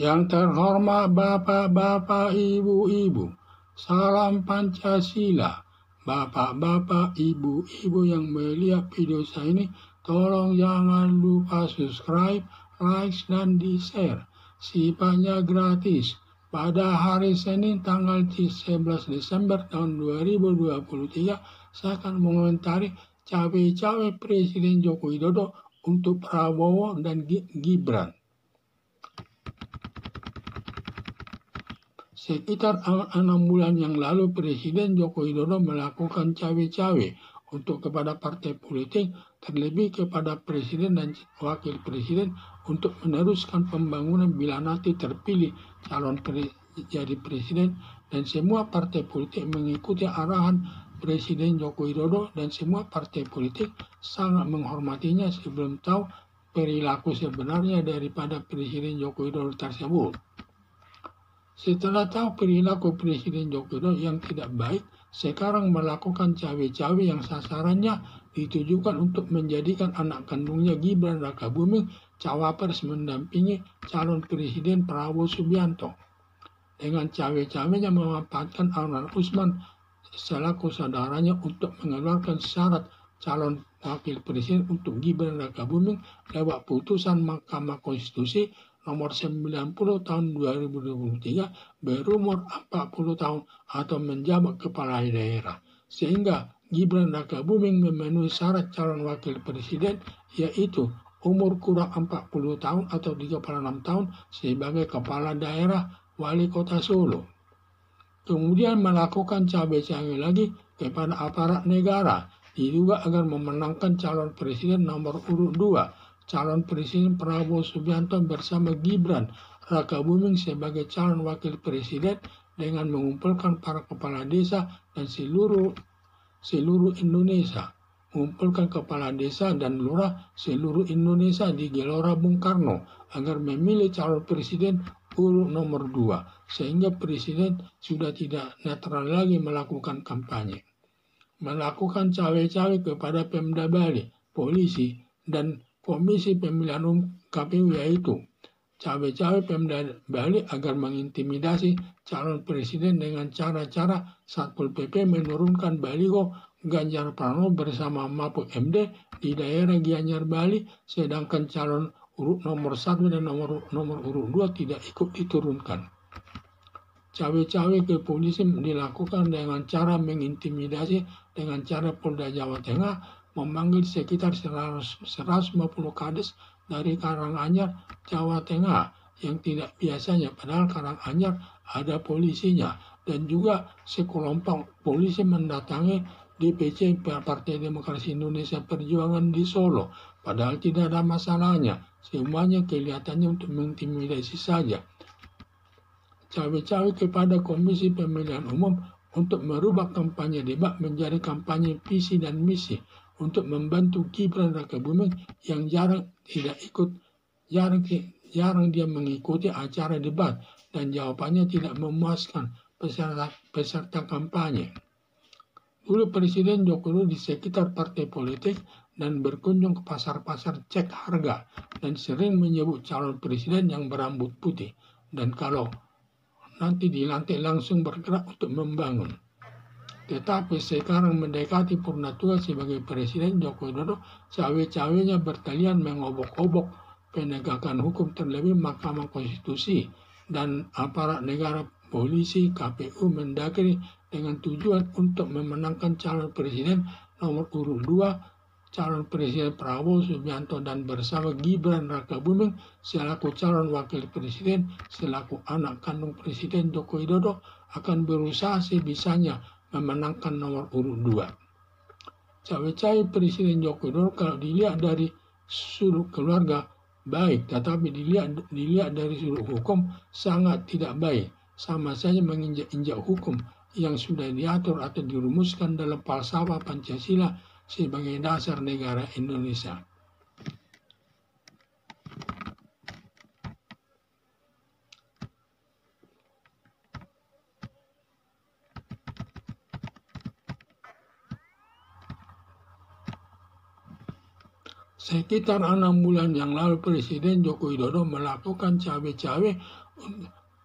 Yang terhormat Bapak-Bapak, Ibu-Ibu, salam Pancasila. Bapak-bapak, ibu-ibu yang melihat video saya ini, tolong jangan lupa subscribe, like, dan di-share. Sifatnya gratis. Pada hari Senin tanggal 11 Desember tahun 2023, saya akan mengomentari cawe-cawe Presiden Joko Widodo untuk Prabowo dan Gibran. Sekitar 6 bulan yang lalu, Presiden Joko Widodo melakukan cawe-cawe untuk kepada partai politik, terlebih kepada Presiden dan Wakil Presiden untuk meneruskan pembangunan bila nanti terpilih calon jadi Presiden, dan semua partai politik mengikuti arahan Presiden Joko Widodo dan semua partai politik sangat menghormatinya sebelum tahu perilaku sebenarnya daripada Presiden Joko Widodo tersebut. Setelah tahu perilaku Presiden Joko Widodo yang tidak baik, sekarang melakukan cawe-cawe yang sasarannya ditujukan untuk menjadikan anak kandungnya Gibran Rakabuming cawapres mendampingi calon Presiden Prabowo Subianto. Dengan cawe-cawenya memanfaatkan Anwar Usman selaku saudaranya untuk mengeluarkan syarat calon wakil presiden untuk Gibran Rakabuming lewat putusan Mahkamah Konstitusi nomor 90 tahun 2023 berumur 40 tahun atau menjabat kepala daerah, sehingga Gibran Rakabuming memenuhi syarat calon wakil presiden, yaitu umur kurang 40 tahun atau 36 tahun sebagai kepala daerah wali kota Solo. Kemudian melakukan cawe-cawe lagi kepada aparat negara, diduga agar memenangkan calon presiden nomor urut 2, calon Presiden Prabowo Subianto bersama Gibran Rakabuming sebagai calon wakil presiden dengan mengumpulkan para kepala desa dan seluruh Indonesia, mengumpulkan kepala desa dan lurah seluruh Indonesia di Gelora Bung Karno agar memilih calon presiden urut nomor 2, sehingga presiden sudah tidak netral lagi melakukan kampanye. Melakukan cawe-cawe kepada Pemda Bali, polisi, dan Komisi Pemilihan Umum KPU, yaitu cawe-cawe Pemda Bali agar mengintimidasi calon presiden dengan cara-cara Satpol PP menurunkan baliho Ganjar Pranowo bersama Mahfud MD di daerah Gianyar Bali, sedangkan calon urut nomor 1 dan nomor urut 2 tidak ikut diturunkan. Cawe-cawe ke polisi dilakukan dengan cara mengintimidasi dengan cara Polda Jawa Tengah memanggil sekitar 150 kades dari Karanganyar, Jawa Tengah yang tidak biasanya, padahal Karanganyar ada polisinya, dan juga sekelompok polisi mendatangi DPC Partai Demokrasi Indonesia Perjuangan di Solo, padahal tidak ada masalahnya, semuanya kelihatannya untuk mengintimidasi saja. Cawe-cawe kepada Komisi Pemilihan Umum untuk merubah kampanye debat menjadi kampanye visi dan misi untuk membantu Gibran Rakabuming yang jarang dia mengikuti acara debat dan jawabannya tidak memuaskan peserta kampanye. Dulu Presiden Joko Widodo di sekitar partai politik dan berkunjung ke pasar-pasar cek harga dan sering menyebut calon presiden yang berambut putih, dan kalau nanti dilantik langsung bergerak untuk membangun. Tetapi sekarang mendekati purna tugas sebagai Presiden Joko Widodo, cawe-cawenya bertalian mengobok-obok penegakan hukum, terlebih Mahkamah Konstitusi dan aparat negara, polisi, KPU, Mendagri, dengan tujuan untuk memenangkan calon presiden nomor urut 2, calon Presiden Prabowo Subianto, dan bersama Gibran Rakabuming selaku calon wakil presiden selaku anak kandung Presiden Joko Widodo akan berusaha sebisanya memenangkan nomor urut 2. Cawe-cawe Presiden Joko Widodo kalau dilihat dari sudut keluarga baik, tetapi dilihat dari sudut hukum sangat tidak baik, sama saja menginjak-injak hukum yang sudah diatur atau dirumuskan dalam falsafah Pancasila sebagai dasar negara Indonesia. Sekitar 6 bulan yang lalu Presiden Joko Widodo melakukan cawe-cawe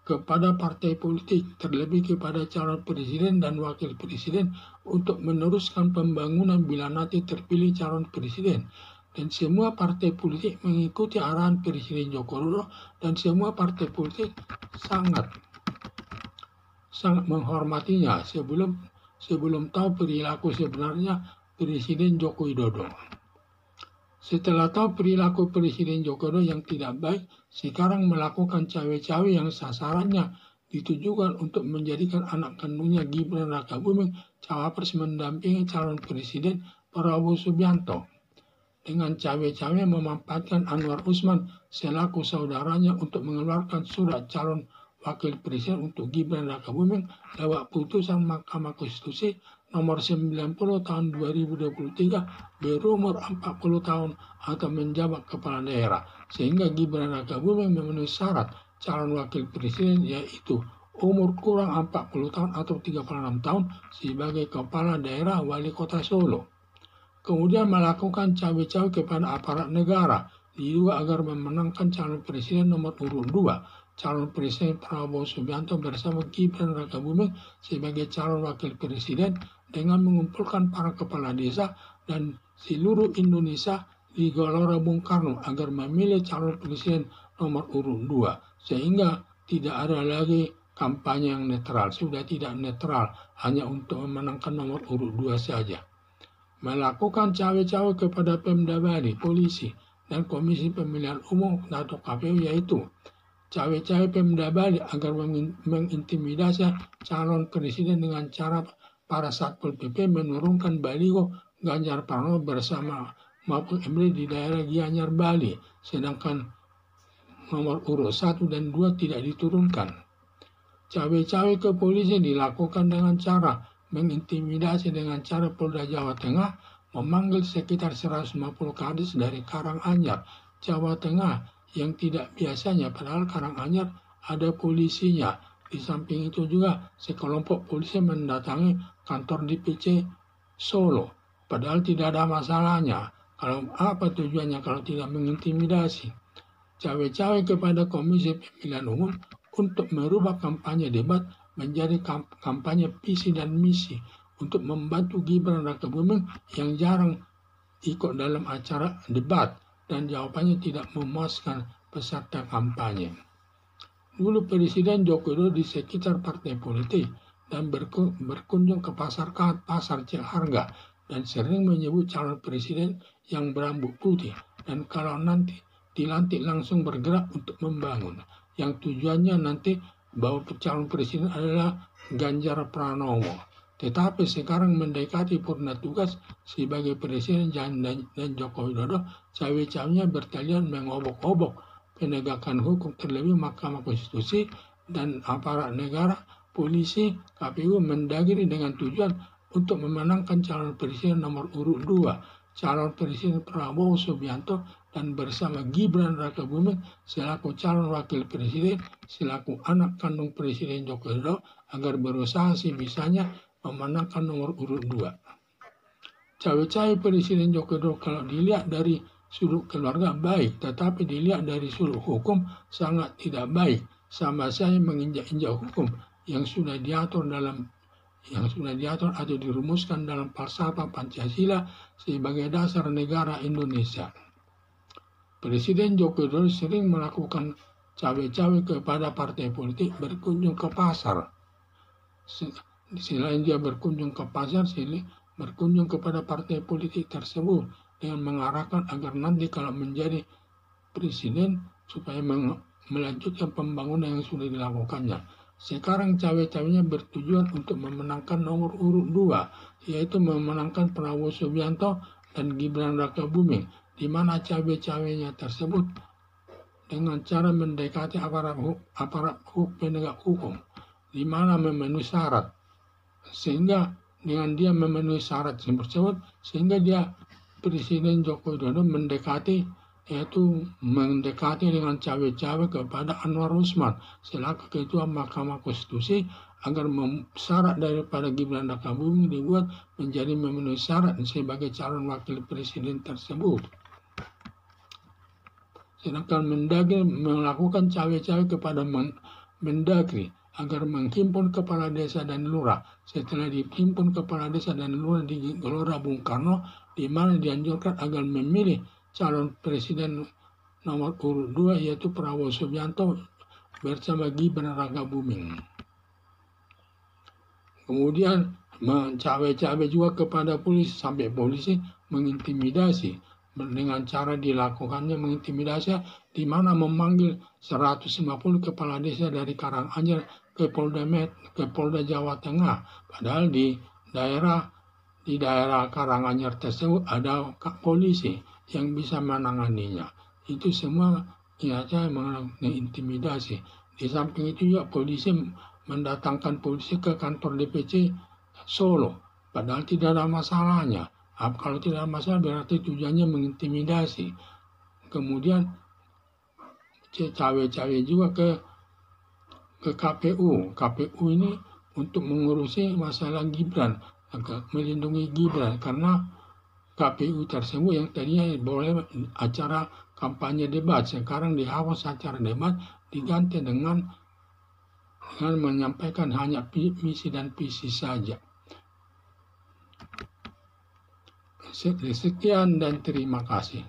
kepada partai politik, terlebih kepada calon presiden dan wakil presiden untuk meneruskan pembangunan bila nanti terpilih calon presiden. Dan semua partai politik mengikuti arahan Presiden Joko Widodo dan semua partai politik sangat menghormatinya sebelum tahu perilaku sebenarnya Presiden Joko Widodo. Setelah tahu perilaku Presiden Joko Widodo yang tidak baik, sekarang melakukan cawe-cawe yang sasarannya ditujukan untuk menjadikan anak kandungnya Gibran Rakabuming cawapres mendampingi calon presiden Prabowo Subianto. Dengan cawe-cawe memanfaatkan Anwar Usman selaku saudaranya untuk mengeluarkan surat calon wakil presiden untuk Gibran Rakabuming lewat putusan Mahkamah Konstitusi nomor 90 tahun 2023 berumur 40 tahun atau menjabat kepala daerah, sehingga Gibran Rakabuming memenuhi syarat calon wakil presiden yaitu umur kurang 40 tahun atau 36 tahun sebagai kepala daerah wali kota Solo. Kemudian melakukan cawe-cawe kepada aparat negara diduga agar memenangkan calon presiden nomor urut 2, calon presiden Prabowo Subianto bersama Gibran Rakabuming sebagai calon wakil presiden dengan mengumpulkan para kepala desa dan seluruh Indonesia di Gelora Bung Karno agar memilih calon presiden nomor urut 2, sehingga tidak ada lagi kampanye yang netral, sudah tidak netral, hanya untuk memenangkan nomor urut 2 saja. Melakukan cawe-cawe kepada Pemda Bali, polisi, dan Komisi Pemilihan Umum atau KPU, yaitu cawe-cawe Pemda Bali agar mengintimidasi calon presiden dengan cara para Satpol PP menurunkan baliho Ganjar Pranowo bersama Mahfud MD di daerah Gianyar, Bali, sedangkan nomor urut 1 dan 2 tidak diturunkan. Cawe-cawe ke polisi dilakukan dengan cara mengintimidasi dengan cara Polda Jawa Tengah memanggil sekitar 150 kadis dari Karanganyar, Jawa Tengah yang tidak biasanya, padahal Karanganyar ada polisinya. Di samping itu juga sekelompok polisi mendatangi kantor DPC Solo, padahal tidak ada masalahnya. Kalau apa tujuannya kalau tidak mengintimidasi? Cawe-cawe kepada Komisi Pemilihan Umum untuk merubah kampanye debat menjadi kampanye visi dan misi untuk membantu Gibran Rakabuming yang jarang ikut dalam acara debat dan jawabannya tidak memuaskan peserta kampanye. Dulu Presiden Joko Widodo di sekitar partai politik dan berkunjung ke pasar Ciharga dan sering menyebut calon presiden yang berambut putih dan kalau nanti dilantik langsung bergerak untuk membangun, yang tujuannya nanti bahwa calon presiden adalah Ganjar Pranowo. Tetapi sekarang mendekati purna tugas sebagai presiden dan Joko Widodo, cawe-cawenya bertalian mengobok-obok penegakan hukum, terlebih Mahkamah Konstitusi dan aparat negara, polisi, KPU mendagri dengan tujuan untuk memenangkan calon presiden nomor urut 2, calon presiden Prabowo Subianto, dan bersama Gibran Rakabuming selaku calon wakil presiden, selaku anak kandung Presiden Joko Widodo agar berusaha sebisanya memenangkan nomor urut 2. Cawe-cawe Presiden Joko Widodo kalau dilihat dari sudut keluarga baik, tetapi dilihat dari sudut hukum sangat tidak baik, sama saja menginjak-injak hukum yang sudah diatur atau dirumuskan dalam falsafah Pancasila sebagai dasar negara Indonesia. Presiden Joko Widodo sering melakukan cawe-cawe kepada partai politik berkunjung ke pasar. Selain dia berkunjung ke pasar, berkunjung kepada partai politik tersebut dengan mengarahkan agar nanti kalau menjadi presiden supaya melanjutkan pembangunan yang sudah dilakukannya. Sekarang cawe-cawenya bertujuan untuk memenangkan nomor urut 2, yaitu memenangkan Prabowo Subianto dan Gibran Rakabuming, di mana cawe-cawenya tersebut dengan cara mendekati aparat penegak hukum, di mana memenuhi syarat, sehingga dengan dia memenuhi syarat tersebut, sehingga dia Presiden Joko Widodo mendekati dengan cawe-cawe kepada Anwar Usman selaku Ketua Mahkamah Konstitusi agar syarat daripada Gibran Rakabuming dibuat menjadi memenuhi syarat sebagai calon wakil presiden tersebut. Sedangkan Mendagri melakukan cawe-cawe kepada Mendagri agar menghimpun kepala desa dan lurah. Setelah dihimpun kepala desa dan lurah di Gelora Bung Karno, di mana dianjurkan agar memilih calon presiden nomor urut 2 yaitu Prabowo Subianto bersama Gibran Rakabuming. Kemudian mencawe-cawe juga kepada polisi sampai polisi mengintimidasi. Dengan cara dilakukannya mengintimidasi di mana memanggil 150 kepala desa dari Karanganyar ke Polda Jawa Tengah. Padahal di daerah Karanganyar tersebut ada polisi yang bisa menanganinya. Itu semua saya mengintimidasi. Di samping itu juga polisi mendatangkan polisi ke kantor DPC Solo. Padahal tidak ada masalahnya. Kalau tidak ada masalah berarti tujuannya mengintimidasi. Kemudian cawe-cawe juga ke KPU. KPU ini untuk mengurusi masalah Gibran, melindungi Gibran karena KPU tersebut yang tadinya boleh acara kampanye debat, sekarang dihapus acara debat diganti dengan menyampaikan hanya misi dan visi saja. Sekian dan terima kasih.